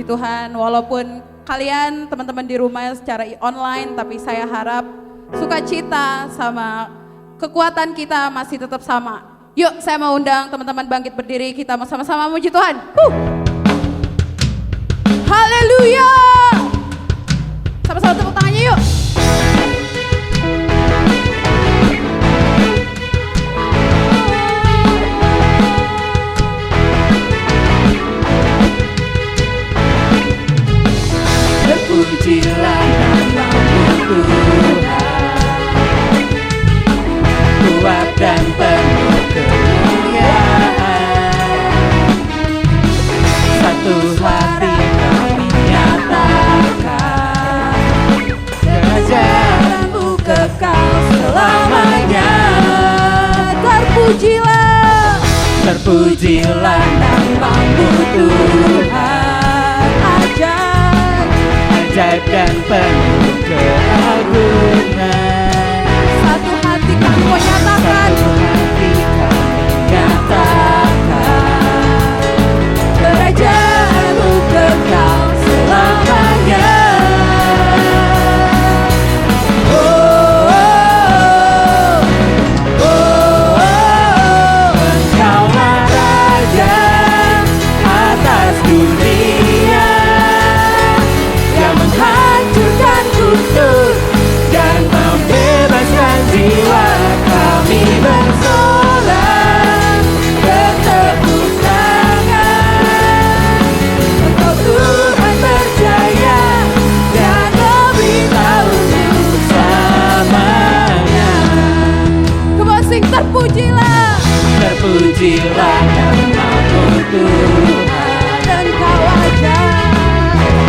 Tuhan, walaupun kalian teman-teman di rumah secara online, tapi saya harap sukacita sama kekuatan kita masih tetap sama. Yuk, saya mau undang teman-teman bangkit berdiri, kita mau sama-sama memuji Tuhan. Haleluya! Sama-sama tepuk tangannya yuk. Terpujilah namamu Tuhan, kuat dan penuh kemuliaan. Satu hati kami nyatakan, kerajaanmu kekal selamanya. Terpujilah, terpujilah namamu Tuhan, ajaib dan penuh keagungan. satu hati kami mau nyatakan, Satu hati kami nyatakan, kerajaanmu kekal selamanya. Engkaulah Raja atas dunia, yang menghancurkan kutub dan membebaskan jiwa. Kami bersorak bertepuk tangan, Engkau Tuhan berjaya dan memberitahumu selamanya. come on sing, terpujilah, Terpujilah namamu Tuhan, Engkau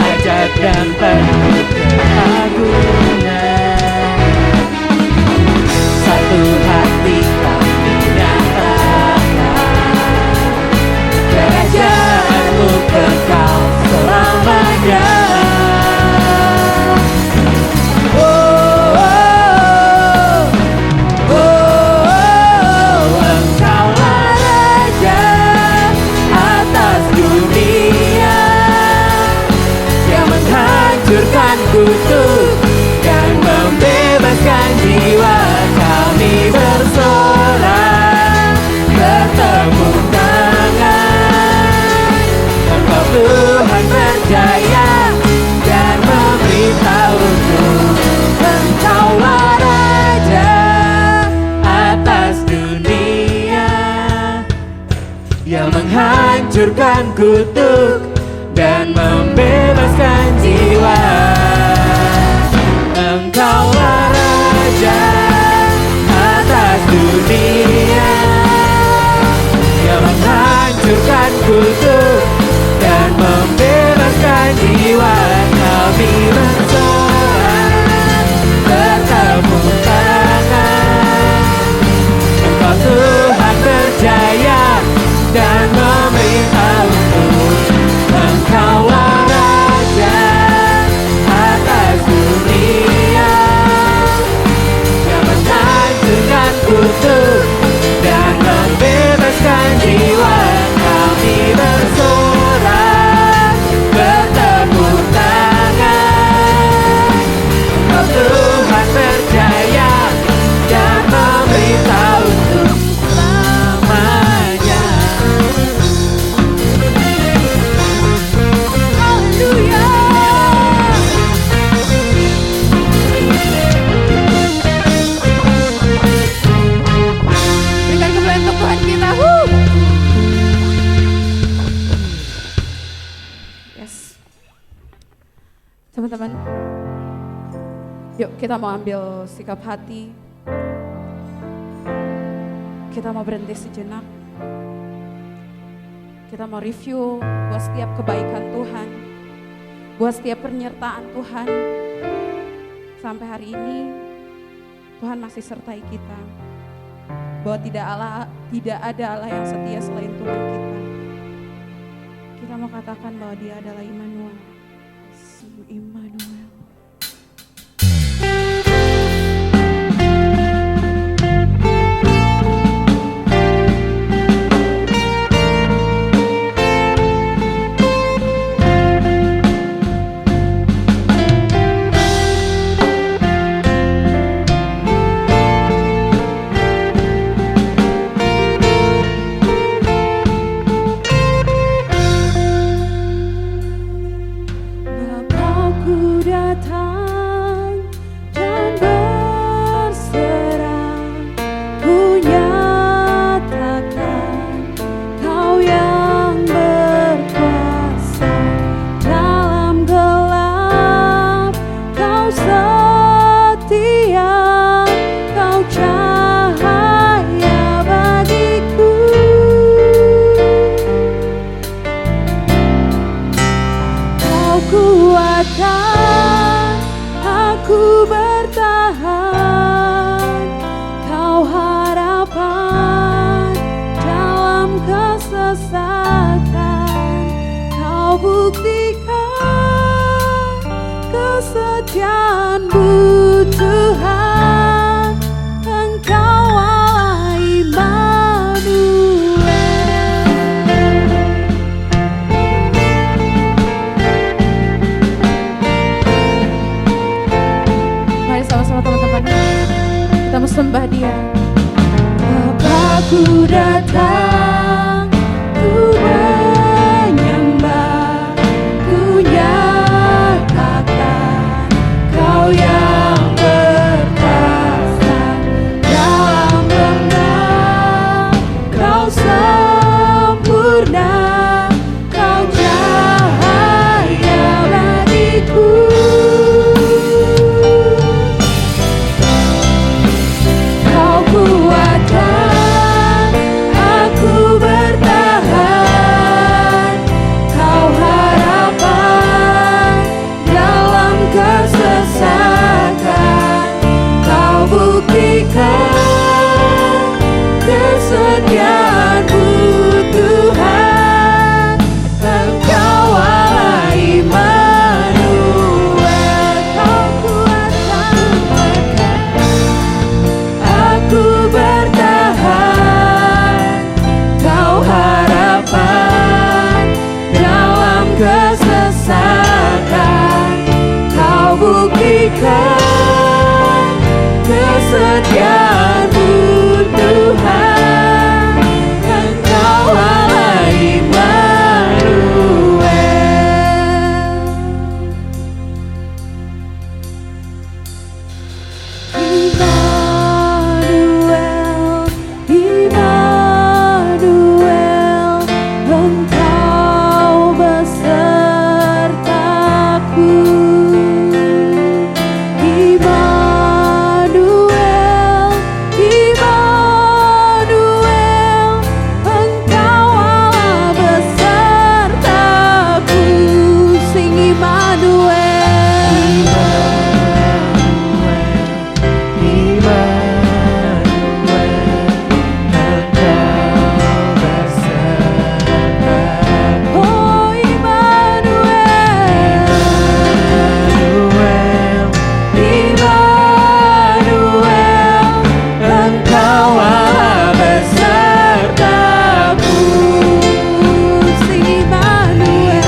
ajaib dan penuh keagungan. Satu hati kami nyatakan, kerajaanmu kekal selamanya. Engkaulah Raja atas dunia, yang menghancurkan kutub dan membebaskan jiwa. Kami bersorak bertepuk tangan, Engkau Tuhan berjaya dan memberitahumu, Engkaulah Raja atas dunia, yang menghancurkan kutub dan membebaskan jiwa. Engkaulah Raja atas dunia, yang menghancurkan kutub dan membebaskan jiwa. Kami bersorak bertepuk tangan, Engkau Tuhan berjaya dan memberitahumu, Engkaulah Raja atas dunia, yang menghancurkan kutub dan membebaskan jiwa. Kami bersorak bertepuk tangan, Engkau Tuhan berjaya dan memberitahumu selamanya. Haleluya. Berikan kemuliaan untuk Tuhan kita. Yes. Teman-teman, yuk kita mau ambil sikap hati. Kita mau berhenti sejenak. Kita mau review buat setiap kebaikan Tuhan, buat setiap penyertaan Tuhan. Sampai hari ini Tuhan masih sertai kita. Bahwa tidak ada Allah yang setia selain Tuhan kita. Kita mau katakan bahwa Dia adalah Immanuel. Immanuel. sembah Dia. Bapakku datang, ku menyembah, ku nyatakan Kau yang berkuasa dalam rendah, Kau sempurna, Kau cahaya bagiku. Kau kuatkan aku bertahan, Kau harapan dalam kesesakan, Kau buktikan kesetiaan-Mu Tuhan. Engkau Allah Immanuel, Kau kuatkan aku bertahan, Kau harapan dalam kesesakan, Kau buktikan kesetiaan-Mu Tuhan. Engkau Allah Immanuel. Immanuel, Immanuel, Engkau besertaku. Immanuel, Immanuel, Engkau Allah besertaku. Sing Immanuel. Oh Immanuel, Immanuel, Engkau Allah besertaku. Sing Immanuel,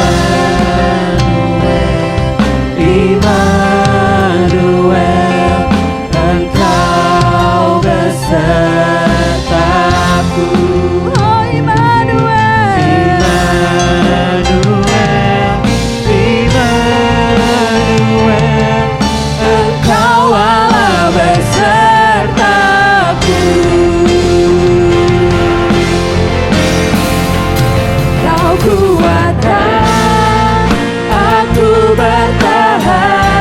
Immanuel, Engkau besertaku. Oh Immanuel, Immanuel, Engkau Allah besertaku. Kau kuatkan aku bertahan,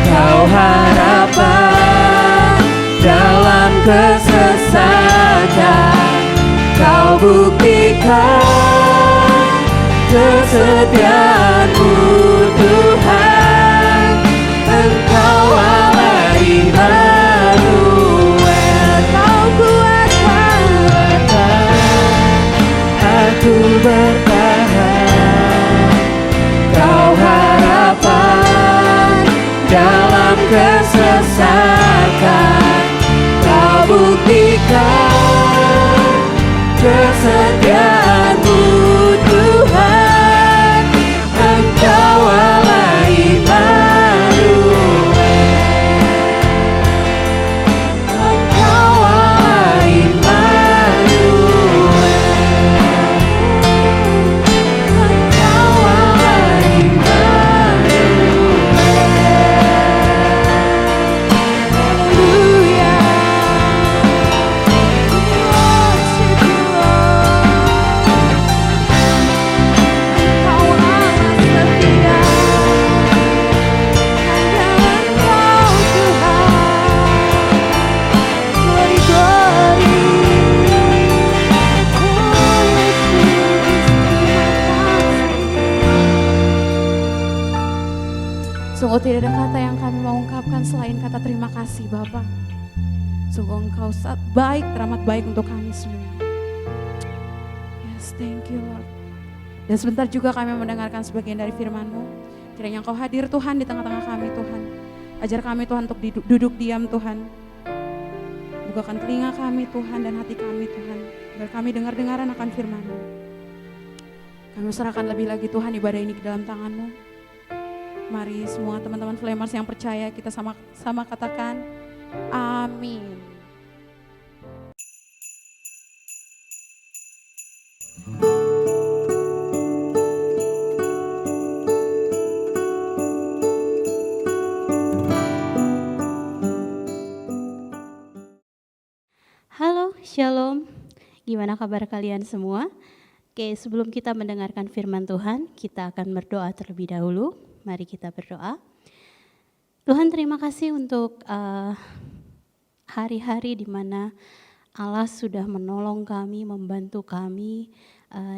Kau harapan dalam kesesakan, Kau buktikan kesetiaan-Mu Tuhan. Engkau Allah Immanuel, Kau kuatkan aku bertahan, Kau harapan dalam kesesakan, Kau buktikan kesetiaan-Mu Tuhan. Engkau Allah Immanuel, Engkau Allah Immanuel, Engkau Allah Immanuel. Haleluya, we worship You Lord. Engkau Allah setia, hanya Engkau Tuhan. Glory, glory. Oh Yesus, sungguh tidak ada kata yang kami mau ungkapkan selain kata terima kasih Bapa. Sungguh Engkau baik, teramat baik untuk kami semua. Yes, thank you Lord. Dan sebentar juga kami mendengarkan sebagian dari firman-Mu. Kiranya Engkau hadir Tuhan di tengah-tengah kami Tuhan. Ajar kami Tuhan untuk duduk diam Tuhan. Bukakan telinga kami Tuhan dan hati kami Tuhan. Biar kami dengar-dengaran akan firman-Mu. Kami serahkan lebih lagi Tuhan ibadah ini ke dalam tangan-Mu. Mari semua teman-teman Flamers yang percaya kita sama-sama katakan, Amin. Halo, Shalom. Gimana kabar kalian semua? Oke, sebelum kita mendengarkan firman Tuhan, kita akan berdoa terlebih dahulu. Mari kita berdoa. Tuhan, terima kasih untuk hari-hari di mana Allah sudah menolong kami, membantu kami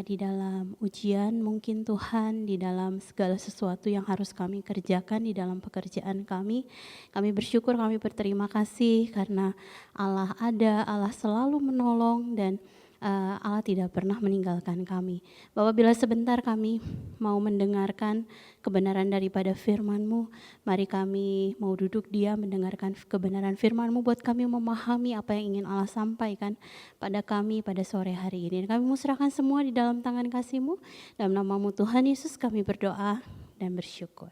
di dalam ujian mungkin Tuhan, di dalam segala sesuatu yang harus kami kerjakan di dalam pekerjaan kami. Kami bersyukur, kami berterima kasih karena Allah ada, Allah selalu menolong dan Allah tidak pernah meninggalkan kami. Bapak, bila sebentar kami mau mendengarkan kebenaran daripada firman-Mu, mari kami mau duduk diam mendengarkan kebenaran firman-Mu buat kami memahami apa yang ingin Allah sampaikan pada kami pada sore hari ini. Kami mau serahkan semua di dalam tangan kasih-Mu. Dalam nama-Mu Tuhan Yesus kami berdoa dan bersyukur.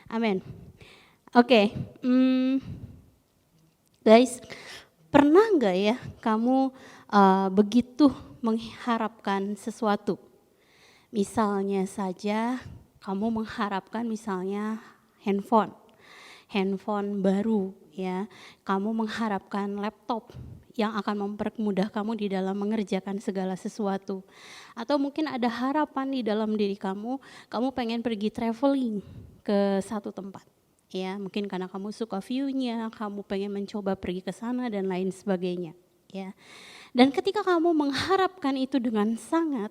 Amin. Oke, guys, pernah nggak ya kamu begitu mengharapkan sesuatu? Misalnya saja kamu mengharapkan misalnya handphone baru ya. Kamu mengharapkan laptop yang akan mempermudah kamu di dalam mengerjakan segala sesuatu. Atau mungkin ada harapan di dalam diri kamu pengen pergi traveling ke satu tempat. Ya, mungkin karena kamu suka view-nya, kamu pengen mencoba pergi ke sana dan lain sebagainya, ya. Dan ketika kamu mengharapkan itu dengan sangat,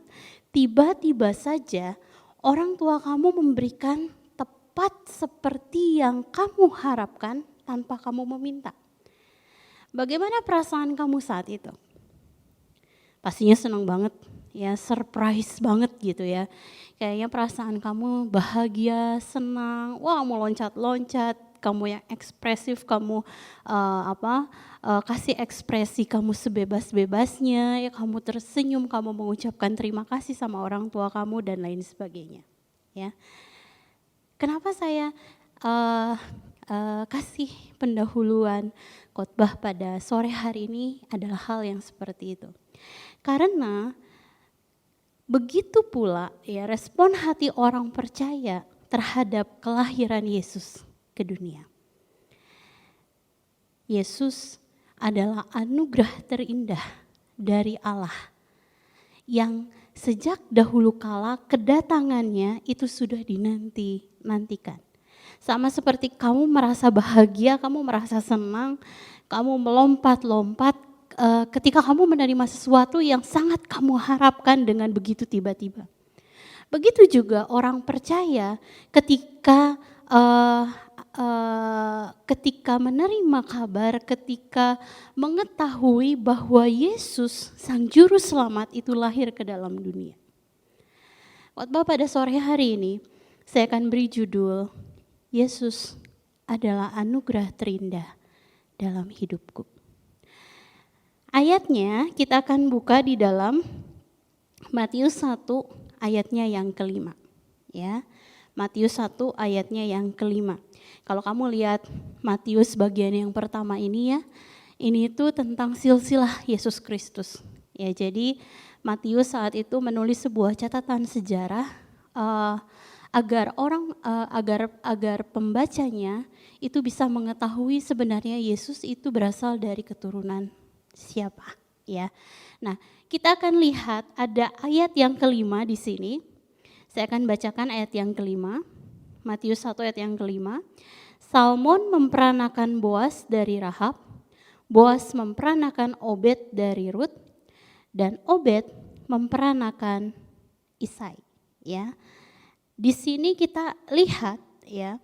tiba-tiba saja orang tua kamu memberikan tepat seperti yang kamu harapkan tanpa kamu meminta. Bagaimana perasaan kamu saat itu? Pastinya senang banget, ya, surprise banget gitu ya. Kayaknya perasaan kamu bahagia, senang, wah mau loncat-loncat, kamu yang ekspresif, kamu kasih ekspresi kamu sebebas-bebasnya, ya, kamu tersenyum, kamu mengucapkan terima kasih sama orang tua kamu dan lain sebagainya. Ya, kenapa saya kasih pendahuluan khotbah pada sore hari ini adalah hal yang seperti itu. Karena begitu pula ya respon hati orang percaya terhadap kelahiran Yesus ke dunia. Yesus adalah anugerah terindah dari Allah yang sejak dahulu kala kedatangannya itu sudah dinantikan. Sama seperti kamu merasa bahagia, kamu merasa senang, kamu melompat-lompat ketika kamu menerima sesuatu yang sangat kamu harapkan dengan begitu tiba-tiba. Begitu juga orang percaya ketika menerima kabar, ketika mengetahui bahwa Yesus Sang Juru Selamat itu lahir ke dalam dunia. Khotbah pada sore hari ini saya akan beri judul Yesus adalah anugerah terindah dalam hidupku. Ayatnya kita akan buka di dalam Matius 1 ayatnya yang kelima. Ya, Matius 1 ayatnya yang kelima. Kalau kamu lihat Matius bagian yang pertama ini ya, ini itu tentang silsilah Yesus Kristus. Ya, jadi Matius saat itu menulis sebuah catatan sejarah agar pembacanya itu bisa mengetahui sebenarnya Yesus itu berasal dari keturunan siapa, ya. Nah, kita akan lihat ada ayat yang kelima di sini. Saya akan bacakan ayat yang kelima. Matius 1 ayat yang kelima. Salmon memperanakan Boas dari Rahab, Boas memperanakan Obed dari Rut, dan Obed memperanakan Isai, ya. Di sini kita lihat ya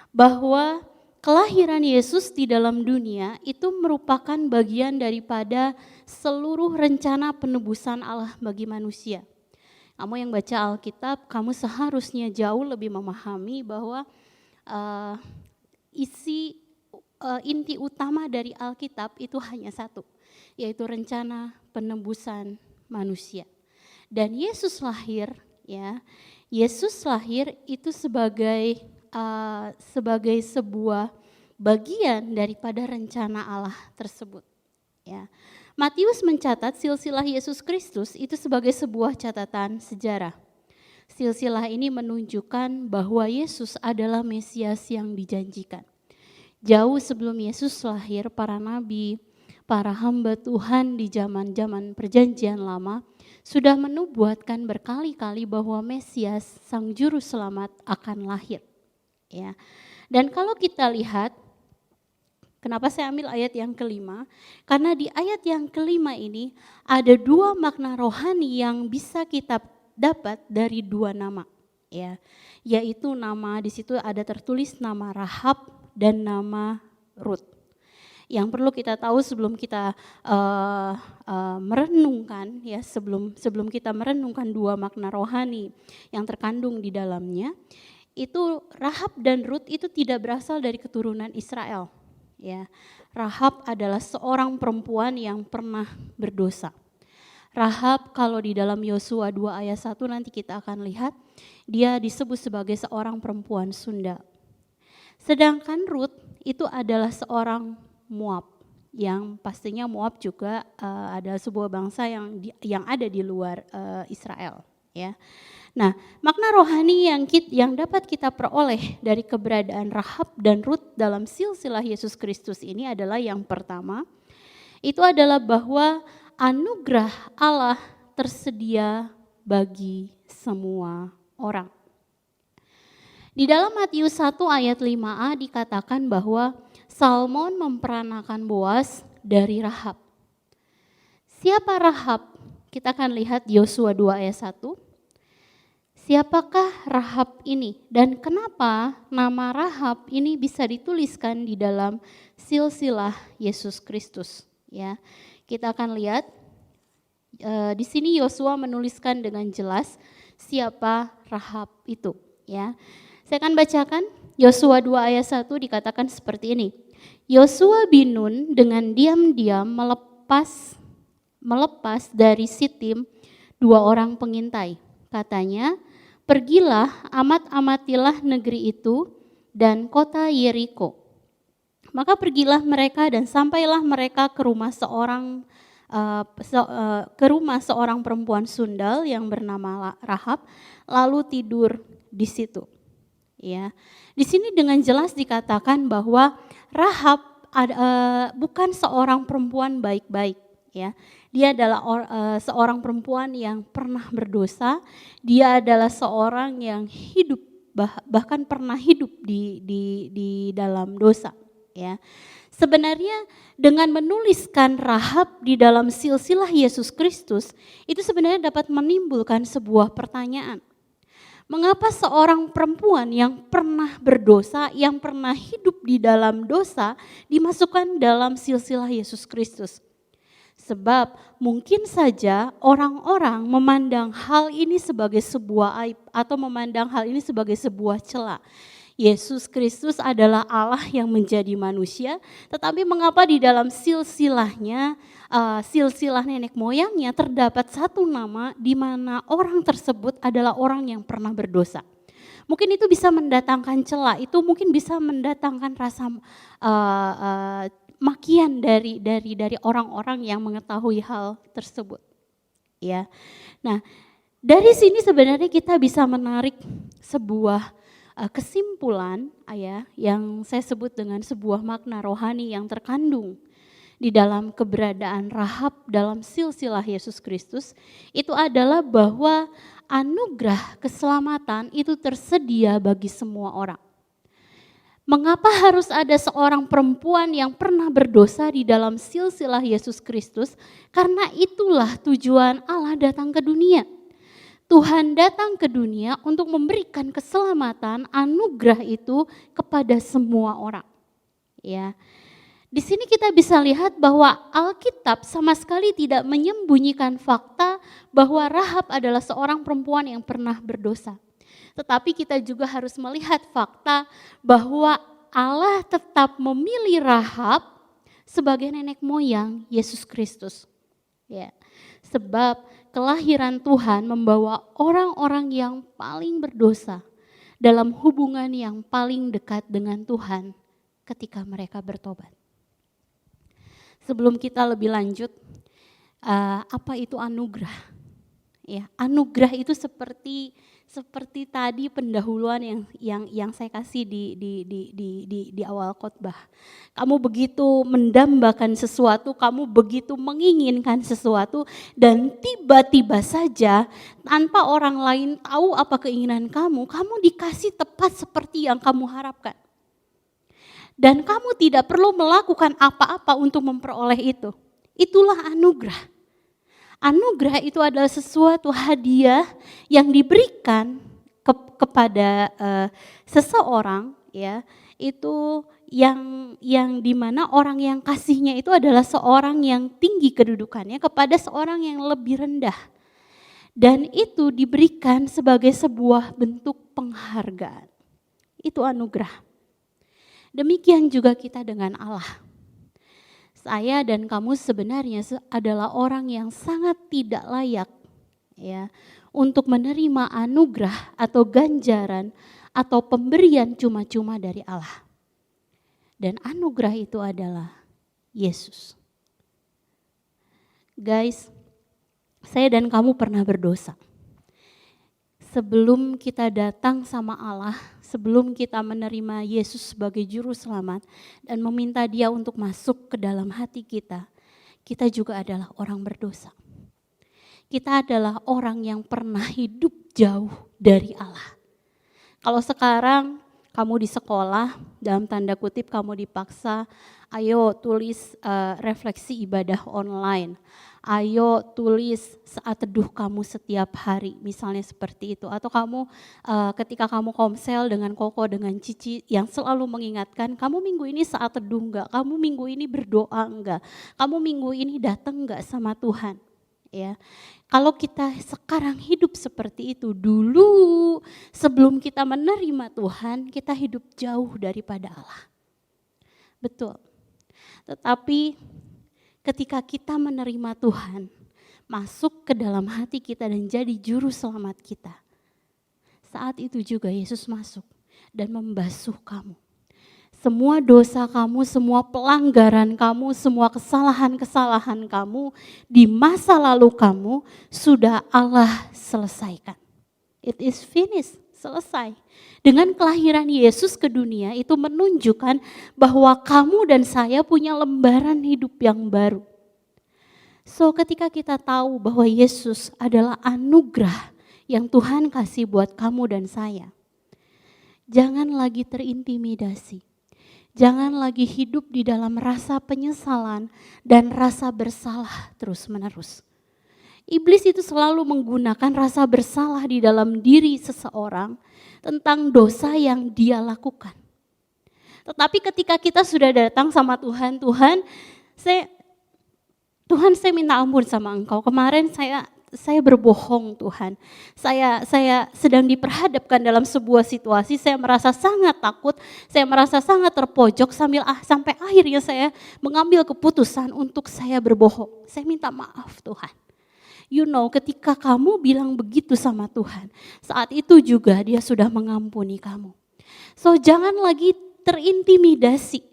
bahwa kelahiran Yesus di dalam dunia itu merupakan bagian daripada seluruh rencana penebusan Allah bagi manusia. Kamu yang baca Alkitab, kamu seharusnya jauh lebih memahami bahwa inti utama dari Alkitab itu hanya satu, yaitu rencana penebusan manusia. Dan Yesus lahir, ya, Yesus lahir itu sebagai sebuah bagian daripada rencana Allah tersebut. Ya. Matius mencatat silsilah Yesus Kristus itu sebagai sebuah catatan sejarah. Silsilah ini menunjukkan bahwa Yesus adalah Mesias yang dijanjikan. Jauh sebelum Yesus lahir, para nabi, para hamba Tuhan di zaman-zaman perjanjian lama sudah menubuatkan berkali-kali bahwa Mesias, Sang Juru Selamat akan lahir. Ya. Dan kalau kita lihat, kenapa saya ambil ayat yang kelima? Karena di ayat yang kelima ini ada dua makna rohani yang bisa kita dapat dari dua nama, ya, yaitu nama di situ ada tertulis nama Rahab dan nama Rut. Yang perlu kita tahu sebelum kita merenungkan, ya, sebelum kita merenungkan dua makna rohani yang terkandung di dalamnya, itu Rahab dan Rut itu tidak berasal dari keturunan Israel. Ya, Rahab adalah seorang perempuan yang pernah berdosa. Rahab kalau di dalam Yosua 2 ayat 1 nanti kita akan lihat, dia disebut sebagai seorang perempuan Sunda. Sedangkan Rut itu adalah seorang Moab, yang pastinya Moab juga adalah sebuah bangsa yang ada di luar Israel. Ya. Nah, makna rohani yang dapat kita peroleh dari keberadaan Rahab dan Rut dalam silsilah Yesus Kristus ini adalah yang pertama, itu adalah bahwa anugerah Allah tersedia bagi semua orang. Di dalam Matius 1 ayat 5a dikatakan bahwa Salmon memperanakan Boas dari Rahab. Siapa Rahab? Kita akan lihat Yosua 2 ayat 1. Siapakah Rahab ini dan kenapa nama Rahab ini bisa dituliskan di dalam silsilah Yesus Kristus? Ya, kita akan lihat di sini Yosua menuliskan dengan jelas siapa Rahab itu. Ya, saya akan bacakan Yosua 2 ayat 1 dikatakan seperti ini. Yosua bin Nun dengan diam-diam melepas dari Sitim 2 orang pengintai. Katanya, pergilah amat-amatilah negeri itu dan kota Yeriko. Maka pergilah mereka dan sampailah mereka ke rumah seorang perempuan sundal yang bernama Rahab, lalu tidur di situ. Ya, di sini dengan jelas dikatakan bahwa Rahab bukan seorang perempuan baik-baik. Ya, dia adalah seorang perempuan yang pernah berdosa. Dia adalah seorang yang hidup bahkan pernah hidup di dalam dosa. Ya, sebenarnya dengan menuliskan Rahab di dalam silsilah Yesus Kristus itu sebenarnya dapat menimbulkan sebuah pertanyaan. Mengapa seorang perempuan yang pernah berdosa, yang pernah hidup di dalam dosa dimasukkan dalam silsilah Yesus Kristus? Sebab mungkin saja orang-orang memandang hal ini sebagai sebuah aib atau memandang hal ini sebagai sebuah cela. Yesus Kristus adalah Allah yang menjadi manusia, tetapi mengapa di dalam silsilahnya, silsilah nenek moyangnya terdapat satu nama di mana orang tersebut adalah orang yang pernah berdosa. Mungkin itu bisa mendatangkan cela, itu mungkin bisa mendatangkan rasa makian dari orang-orang yang mengetahui hal tersebut. Ya. Nah, dari sini sebenarnya kita bisa menarik sebuah kesimpulan yang saya sebut dengan sebuah makna rohani yang terkandung di dalam keberadaan Rahab dalam silsilah Yesus Kristus, itu adalah bahwa anugerah keselamatan itu tersedia bagi semua orang. Mengapa harus ada seorang perempuan yang pernah berdosa di dalam silsilah Yesus Kristus? Karena itulah tujuan Allah datang ke dunia. Tuhan datang ke dunia untuk memberikan keselamatan, anugerah itu kepada semua orang. Ya. Di sini kita bisa lihat bahwa Alkitab sama sekali tidak menyembunyikan fakta bahwa Rahab adalah seorang perempuan yang pernah berdosa. Tetapi kita juga harus melihat fakta bahwa Allah tetap memilih Rahab sebagai nenek moyang Yesus Kristus. Ya. Sebab kelahiran Tuhan membawa orang-orang yang paling berdosa dalam hubungan yang paling dekat dengan Tuhan ketika mereka bertobat. Sebelum kita lebih lanjut, apa itu anugerah? Ya, anugerah itu seperti tadi pendahuluan yang saya kasih di awal khotbah. Kamu begitu mendambakan sesuatu, kamu begitu menginginkan sesuatu, dan tiba-tiba saja tanpa orang lain tahu apa keinginan kamu dikasih tepat seperti yang kamu harapkan. Dan kamu tidak perlu melakukan apa-apa untuk memperoleh itu. Itulah anugerah. Anugerah itu adalah sesuatu hadiah yang diberikan kepada seseorang, ya, itu yang dimana orang yang kasihnya itu adalah seorang yang tinggi kedudukannya kepada seorang yang lebih rendah, dan itu diberikan sebagai sebuah bentuk penghargaan. Itu anugerah. Demikian juga kita dengan Allah. Saya dan kamu sebenarnya adalah orang yang sangat tidak layak, ya, untuk menerima anugerah atau ganjaran atau pemberian cuma-cuma dari Allah. Dan anugerah itu adalah Yesus. Guys, saya dan kamu pernah berdosa. Sebelum kita datang sama Allah, sebelum kita menerima Yesus sebagai juru selamat dan meminta Dia untuk masuk ke dalam hati kita juga adalah orang berdosa. Kita adalah orang yang pernah hidup jauh dari Allah. Kalau sekarang kamu di sekolah, dalam tanda kutip kamu dipaksa, ayo tulis refleksi ibadah online. Ayo tulis saat teduh kamu setiap hari, misalnya seperti itu. Atau kamu ketika kamu komsel dengan Koko, dengan Cici yang selalu mengingatkan, kamu minggu ini saat teduh enggak? Kamu minggu ini berdoa enggak? Kamu minggu ini datang enggak sama Tuhan? Ya, kalau kita sekarang hidup seperti itu, dulu sebelum kita menerima Tuhan, kita hidup jauh daripada Allah. Betul. Tetapi ketika kita menerima Tuhan, masuk ke dalam hati kita dan jadi juru selamat kita, saat itu juga Yesus masuk dan membasuh kamu. Semua dosa kamu, semua pelanggaran kamu, semua kesalahan-kesalahan kamu di masa lalu kamu sudah Allah selesaikan. It is finished, selesai. Dengan kelahiran Yesus ke dunia itu menunjukkan bahwa kamu dan saya punya lembaran hidup yang baru. So ketika kita tahu bahwa Yesus adalah anugerah yang Tuhan kasih buat kamu dan saya, jangan lagi terintimidasi. Jangan lagi hidup di dalam rasa penyesalan dan rasa bersalah terus-menerus. Iblis itu selalu menggunakan rasa bersalah di dalam diri seseorang tentang dosa yang dia lakukan. Tetapi ketika kita sudah datang sama Tuhan, Tuhan saya minta ampun sama Engkau. Kemarin saya berbohong Tuhan. Saya sedang diperhadapkan dalam sebuah situasi, saya merasa sangat takut, saya merasa sangat terpojok sampai akhirnya saya mengambil keputusan untuk saya berbohong. Saya minta maaf Tuhan. You know, ketika kamu bilang begitu sama Tuhan, saat itu juga Dia sudah mengampuni kamu. So jangan lagi terintimidasi.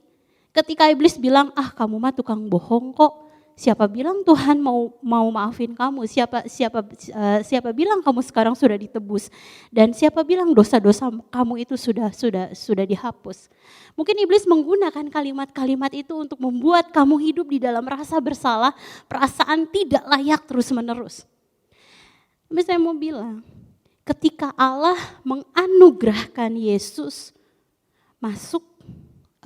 Ketika iblis bilang, kamu mah tukang bohong kok. Siapa bilang Tuhan mau maafin kamu? Siapa bilang kamu sekarang sudah ditebus? Dan siapa bilang dosa-dosa kamu itu sudah dihapus? Mungkin iblis menggunakan kalimat-kalimat itu untuk membuat kamu hidup di dalam rasa bersalah, perasaan tidak layak terus-menerus. Tapi saya mau bilang, ketika Allah menganugerahkan Yesus masuk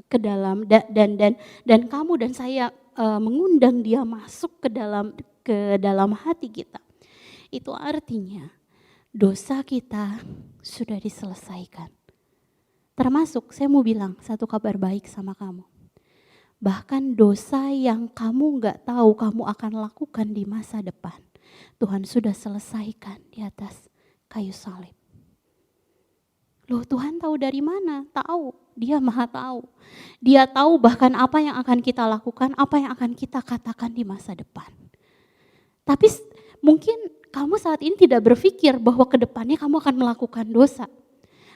ke dalam dan kamu dan saya mengundang Dia masuk ke dalam hati kita, itu artinya dosa kita sudah diselesaikan. Termasuk saya mau bilang satu kabar baik sama kamu. Bahkan dosa yang kamu gak tahu kamu akan lakukan di masa depan, Tuhan sudah selesaikan di atas kayu salib. Loh, Tuhan tahu dari mana? Tahu, Dia Maha tahu. Dia tahu bahkan apa yang akan kita lakukan, apa yang akan kita katakan di masa depan. Tapi mungkin kamu saat ini tidak berpikir bahwa ke depannya kamu akan melakukan dosa.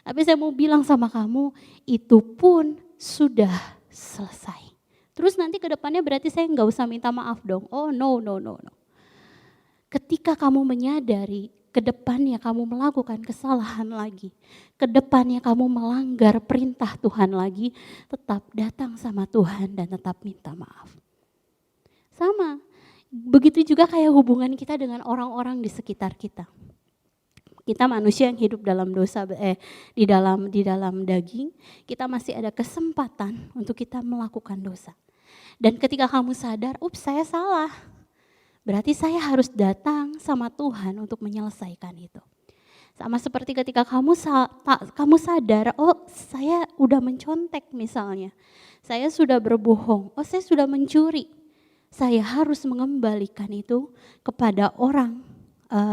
Tapi saya mau bilang sama kamu, itu pun sudah selesai. Terus nanti ke depannya berarti saya nggak usah minta maaf dong. Oh no. Ketika kamu menyadari ke depannya kamu melakukan kesalahan lagi, ke depannya kamu melanggar perintah Tuhan lagi, tetap datang sama Tuhan dan tetap minta maaf. Sama, begitu juga kayak hubungan kita dengan orang-orang di sekitar kita. Kita manusia yang hidup dalam dosa, di dalam daging, kita masih ada kesempatan untuk kita melakukan dosa. Dan ketika kamu sadar, saya salah. Berarti saya harus datang sama Tuhan untuk menyelesaikan itu. Sama seperti ketika kamu sadar, saya udah mencontek misalnya. Saya sudah berbohong, saya sudah mencuri. Saya harus mengembalikan itu kepada orang,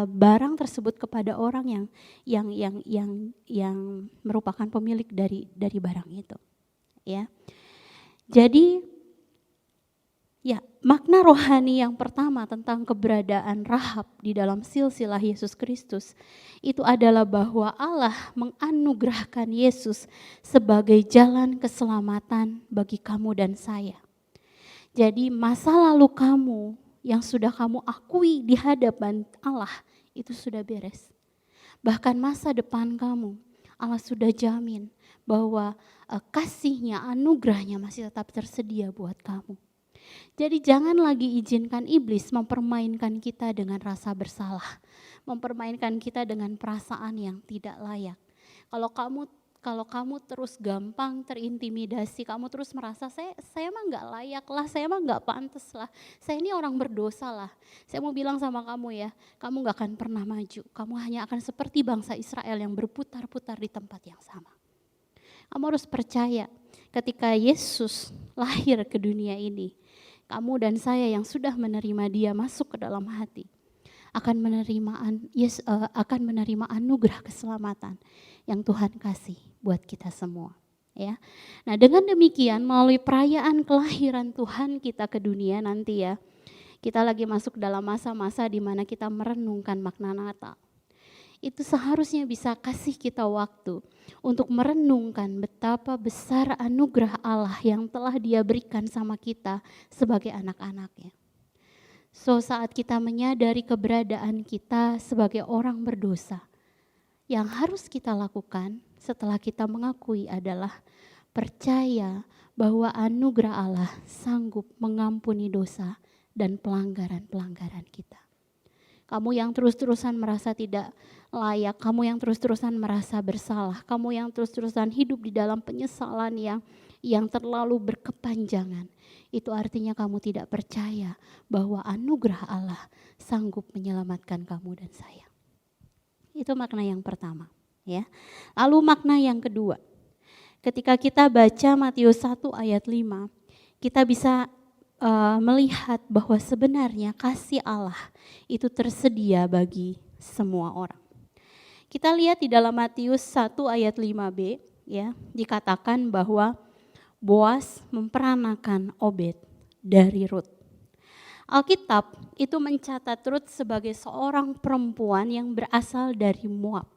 barang tersebut kepada orang yang merupakan pemilik dari barang itu. Ya. Jadi ya, makna rohani yang pertama tentang keberadaan Rahab di dalam silsilah Yesus Kristus itu adalah bahwa Allah menganugerahkan Yesus sebagai jalan keselamatan bagi kamu dan saya. Jadi masa lalu kamu yang sudah kamu akui di hadapan Allah itu sudah beres. Bahkan masa depan kamu Allah sudah jamin bahwa kasih-Nya, anugerah-Nya masih tetap tersedia buat kamu. Jadi jangan lagi izinkan iblis mempermainkan kita dengan rasa bersalah, mempermainkan kita dengan perasaan yang tidak layak. Kalau kamu terus gampang terintimidasi, kamu terus merasa saya mah nggak layak lah, saya mah nggak pantas lah, saya ini orang berdosa lah. Saya mau bilang sama kamu ya, kamu nggak akan pernah maju. Kamu hanya akan seperti bangsa Israel yang berputar-putar di tempat yang sama. Kamu harus percaya ketika Yesus lahir ke dunia ini, kamu dan saya yang sudah menerima Dia masuk ke dalam hati, akan menerima anugerah keselamatan yang Tuhan kasih buat kita semua. Ya, nah dengan demikian melalui perayaan kelahiran Tuhan kita ke dunia nanti ya, kita lagi masuk dalam masa-masa di mana kita merenungkan makna Natal. Itu seharusnya bisa kasih kita waktu untuk merenungkan betapa besar anugerah Allah yang telah Dia berikan sama kita sebagai anak-anaknya. So saat kita menyadari keberadaan kita sebagai orang berdosa, yang harus kita lakukan setelah kita mengakui adalah percaya bahwa anugerah Allah sanggup mengampuni dosa dan pelanggaran-pelanggaran kita. Kamu yang terus-terusan merasa tidak layak, kamu yang terus-terusan merasa bersalah, kamu yang terus-terusan hidup di dalam penyesalan yang terlalu berkepanjangan, itu artinya kamu tidak percaya bahwa anugerah Allah sanggup menyelamatkan kamu dan saya. Itu makna yang pertama, ya. Lalu makna yang kedua, ketika kita baca Matius 1 ayat 5, kita bisa melihat bahwa sebenarnya kasih Allah itu tersedia bagi semua orang. Kita lihat di dalam Matius 1 ayat 5b, ya, dikatakan bahwa Boas memperanakan Obed dari Rut. Alkitab itu mencatat Rut sebagai seorang perempuan yang berasal dari Moab.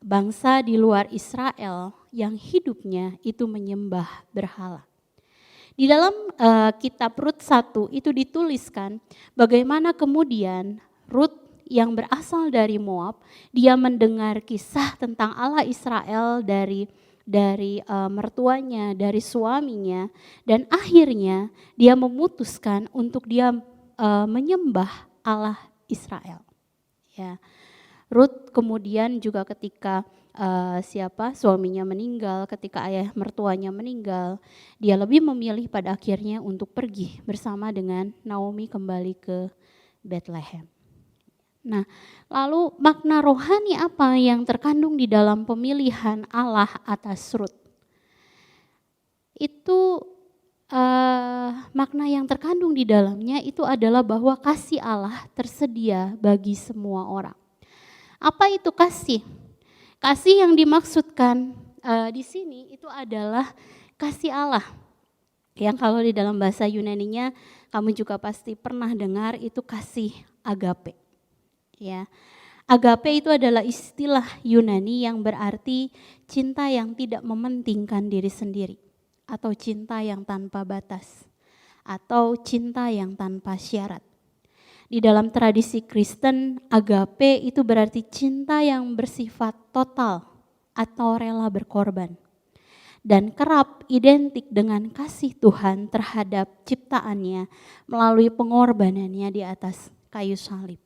Bangsa di luar Israel yang hidupnya itu menyembah berhala. Di dalam kitab Rut 1 itu dituliskan bagaimana kemudian Rut yang berasal dari Moab, dia mendengar kisah tentang Allah Israel dari mertuanya, dari suaminya, dan akhirnya dia memutuskan untuk dia menyembah Allah Israel. Ya. Rut kemudian juga ketika suaminya meninggal, ketika ayah mertuanya meninggal, dia lebih memilih pada akhirnya untuk pergi bersama dengan Naomi kembali ke Bethlehem. Nah, lalu makna rohani apa yang terkandung di dalam pemilihan Allah atas Rut? Itu makna yang terkandung di dalamnya itu adalah bahwa kasih Allah tersedia bagi semua orang. Apa itu kasih? Kasih yang dimaksudkan di sini itu adalah kasih Allah. Yang kalau di dalam bahasa Yunaninya kamu juga pasti pernah dengar itu kasih agape. Ya, agape itu adalah istilah Yunani yang berarti cinta yang tidak mementingkan diri sendiri. atau cinta yang tanpa batas, atau cinta yang tanpa syarat. Di dalam tradisi Kristen, agape itu berarti cinta yang bersifat total atau rela berkorban. Dan kerap identik dengan kasih Tuhan terhadap ciptaannya melalui pengorbanannya di atas kayu salib.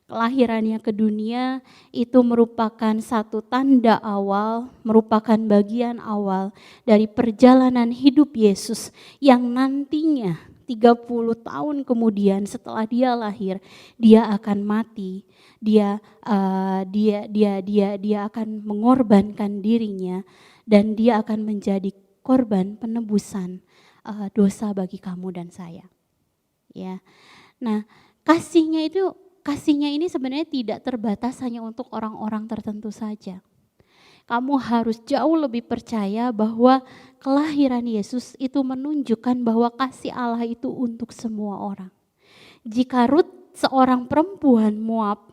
Kelahirannya ke dunia itu merupakan satu tanda awal, merupakan bagian awal dari perjalanan hidup Yesus yang nantinya 30 tahun kemudian setelah dia lahir, dia akan mati, dia akan mengorbankan dirinya dan dia akan menjadi korban penebusan dosa bagi kamu dan saya. Ya. Nah, kasihnya ini sebenarnya tidak terbatas hanya untuk orang-orang tertentu saja. Kamu harus jauh lebih percaya bahwa kelahiran Yesus itu menunjukkan bahwa kasih Allah itu untuk semua orang. Jika Rut, seorang perempuan Moab,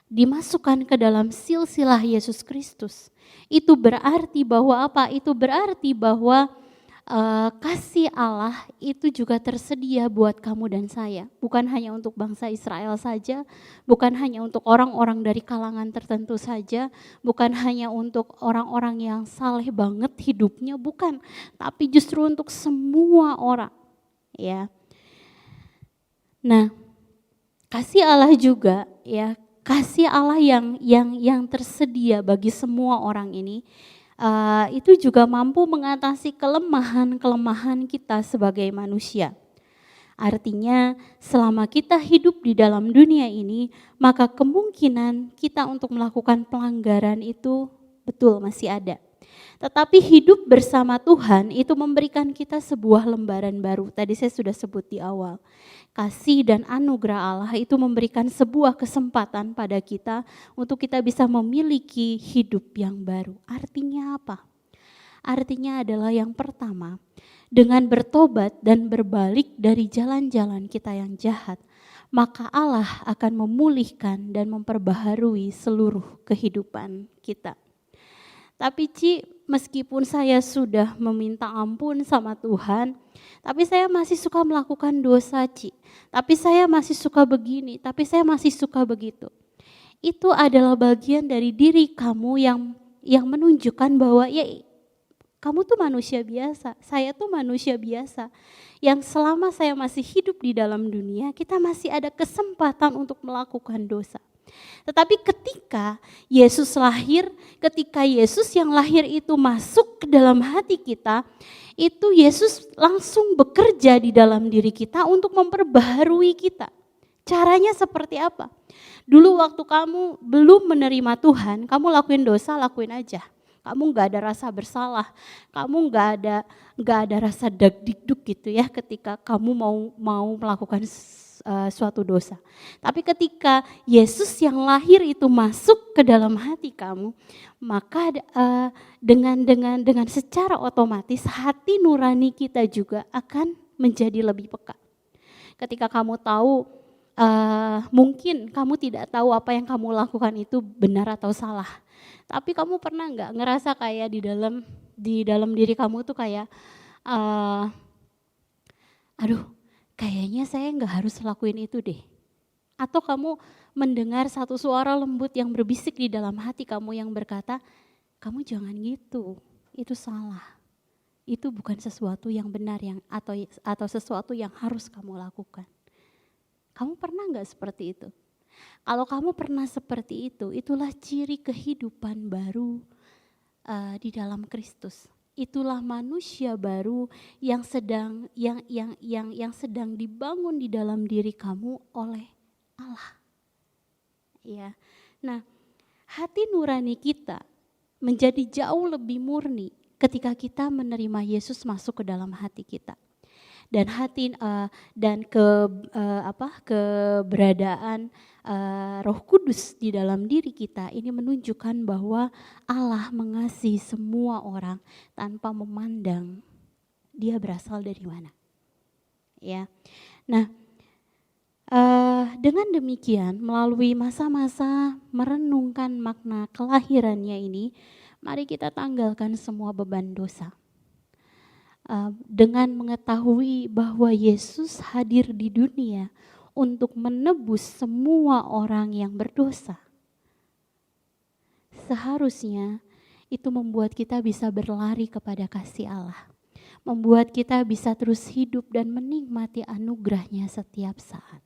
dimasukkan ke dalam silsilah Yesus Kristus, itu berarti bahwa apa? Itu berarti bahwa kasih Allah itu juga tersedia buat kamu dan saya. Bukan hanya untuk bangsa Israel saja, bukan hanya untuk orang-orang dari kalangan tertentu saja, bukan hanya untuk orang-orang yang saleh banget hidupnya, bukan. Tapi justru untuk semua orang. Ya. Nah, kasih Allah juga, ya, kasih Allah yang tersedia bagi semua orang ini, itu juga mampu mengatasi kelemahan-kelemahan kita sebagai manusia. Artinya selama kita hidup di dalam dunia ini, maka kemungkinan kita untuk melakukan pelanggaran itu betul masih ada. Tetapi hidup bersama Tuhan itu memberikan kita sebuah lembaran baru. Tadi saya sudah sebut di awal. Kasih dan anugerah Allah itu memberikan sebuah kesempatan pada kita untuk kita bisa memiliki hidup yang baru. Artinya apa? Artinya adalah yang pertama, dengan bertobat dan berbalik dari jalan-jalan kita yang jahat, maka Allah akan memulihkan dan memperbaharui seluruh kehidupan kita. Tapi meskipun saya sudah meminta ampun sama Tuhan, tapi saya masih suka melakukan dosa, Tapi saya masih suka begini, tapi saya masih suka begitu. Itu adalah bagian dari diri kamu yang menunjukkan bahwa ya kamu tuh manusia biasa, saya tuh manusia biasa. Yang selama saya masih hidup di dalam dunia, kita masih ada kesempatan untuk melakukan dosa. Tetapi ketika Yesus lahir, ketika Yesus yang lahir itu masuk ke dalam hati kita, itu Yesus langsung bekerja di dalam diri kita untuk memperbaharui kita. Caranya seperti apa? Dulu waktu kamu belum menerima Tuhan, kamu lakuin dosa, lakuin aja. Kamu gak ada rasa bersalah, kamu gak ada rasa dag-digduk gitu ya ketika kamu mau melakukan suatu dosa. Tapi ketika Yesus yang lahir itu masuk ke dalam hati kamu, maka dengan secara otomatis hati nurani kita juga akan menjadi lebih peka. Ketika kamu tahu, mungkin kamu tidak tahu apa yang kamu lakukan itu benar atau salah. Tapi kamu pernah nggak ngerasa kayak di dalam diri kamu tuh kayak, aduh, kayaknya saya nggak harus lakuin itu deh. Atau kamu mendengar satu suara lembut yang berbisik di dalam hati kamu yang berkata, kamu jangan gitu, itu salah. Itu bukan sesuatu yang benar atau sesuatu yang harus kamu lakukan. Kamu pernah nggak seperti itu? Kalau kamu pernah seperti itu, itulah ciri kehidupan baru di dalam Kristus. Itulah manusia baru yang sedang dibangun di dalam diri kamu oleh Allah. Ya. Nah, hati nurani kita menjadi jauh lebih murni ketika kita menerima Yesus masuk ke dalam hati kita. Dan keberadaan Roh Kudus di dalam diri kita ini menunjukkan bahwa Allah mengasihi semua orang tanpa memandang dia berasal dari mana. Ya. Nah, dengan demikian melalui masa-masa merenungkan makna kelahirannya ini, mari kita tanggalkan semua beban dosa. dengan mengetahui bahwa Yesus hadir di dunia untuk menebus semua orang yang berdosa. Seharusnya itu membuat kita bisa berlari kepada kasih Allah, membuat kita bisa terus hidup dan menikmati anugerah-Nya setiap saat.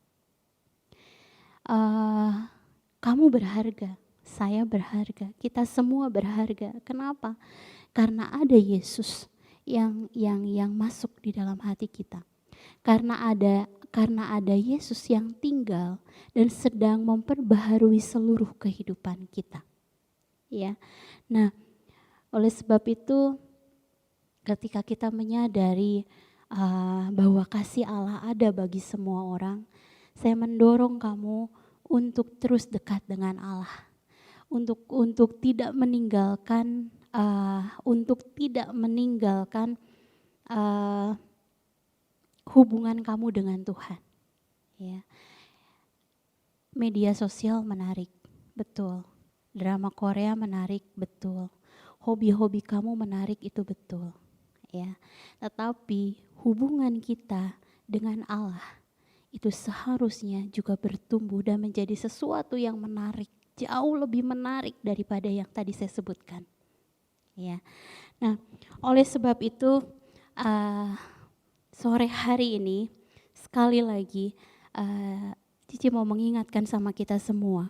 Kamu berharga, saya berharga, kita semua berharga. Kenapa? Karena ada Yesus yang masuk di dalam hati kita. Karena ada Yesus yang tinggal dan sedang memperbaharui seluruh kehidupan kita. Ya. Nah, oleh sebab itu ketika kita menyadari bahwa kasih Allah ada bagi semua orang, saya mendorong kamu untuk terus dekat dengan Allah. Untuk tidak meninggalkan hubungan kamu dengan Tuhan. Ya. Media sosial menarik, betul. Drama Korea menarik, betul. Hobi-hobi kamu menarik, itu betul. Ya. Tetapi hubungan kita dengan Allah itu seharusnya juga bertumbuh dan menjadi sesuatu yang menarik, jauh lebih menarik daripada yang tadi saya sebutkan. Ya. Nah, oleh sebab itu sore hari ini sekali lagi Cici mau mengingatkan sama kita semua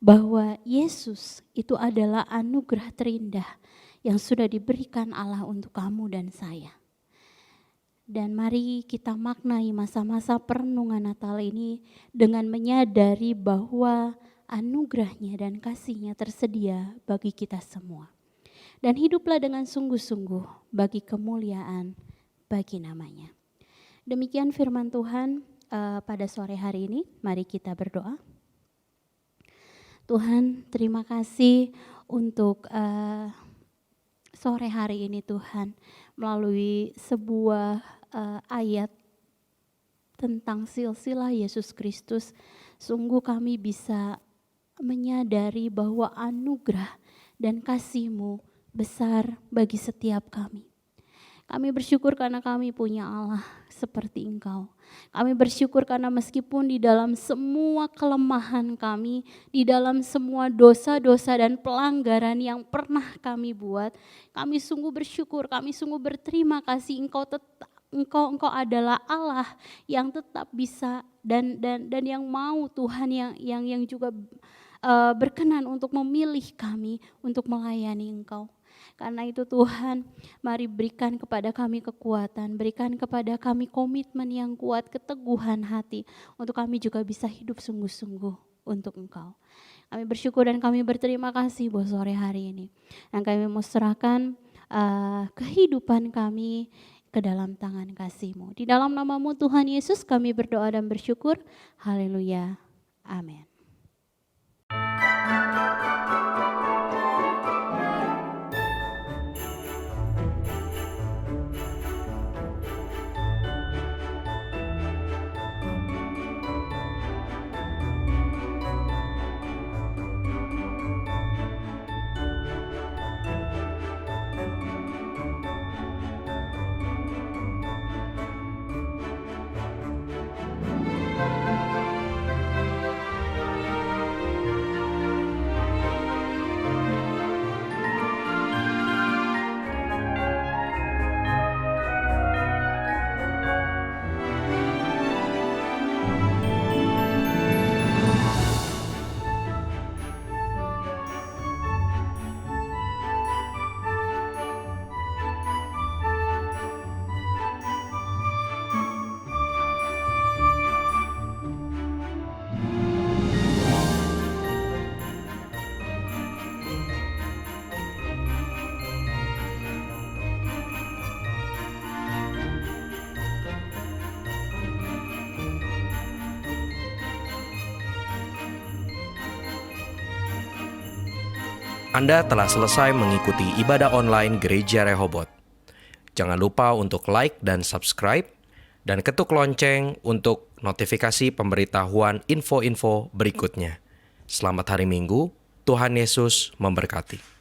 bahwa Yesus itu adalah anugerah terindah yang sudah diberikan Allah untuk kamu dan saya. Dan mari kita maknai masa-masa perenungan Natal ini dengan menyadari bahwa anugerah-Nya dan kasih-Nya tersedia bagi kita semua. Dan hiduplah dengan sungguh-sungguh bagi kemuliaan bagi nama-Nya. Demikian firman Tuhan pada sore hari ini. Mari kita berdoa. Tuhan, terima kasih untuk sore hari ini Tuhan, melalui sebuah ayat tentang silsilah Yesus Kristus, sungguh kami bisa menyadari bahwa anugerah dan kasih-Mu besar bagi setiap kami. Kami bersyukur karena kami punya Allah seperti Engkau. Kami bersyukur karena meskipun di dalam semua kelemahan kami, di dalam semua dosa-dosa dan pelanggaran yang pernah kami buat, kami sungguh bersyukur, kami sungguh berterima kasih Engkau adalah Allah yang tetap bisa dan yang mau Tuhan yang juga berkenan untuk memilih kami untuk melayani Engkau. Karena itu Tuhan, mari berikan kepada kami kekuatan, berikan kepada kami komitmen yang kuat, keteguhan hati, untuk kami juga bisa hidup sungguh-sungguh untuk Engkau. Kami bersyukur dan kami berterima kasih buat sore hari ini. Dan kami mau serahkan kehidupan kami ke dalam tangan kasih-Mu. Di dalam nama-Mu Tuhan Yesus kami berdoa dan bersyukur. Haleluya. Amin. Anda telah selesai mengikuti ibadah online Gereja Rehoboth. Jangan lupa untuk like dan subscribe, dan ketuk lonceng untuk notifikasi pemberitahuan info-info berikutnya. Selamat hari Minggu, Tuhan Yesus memberkati.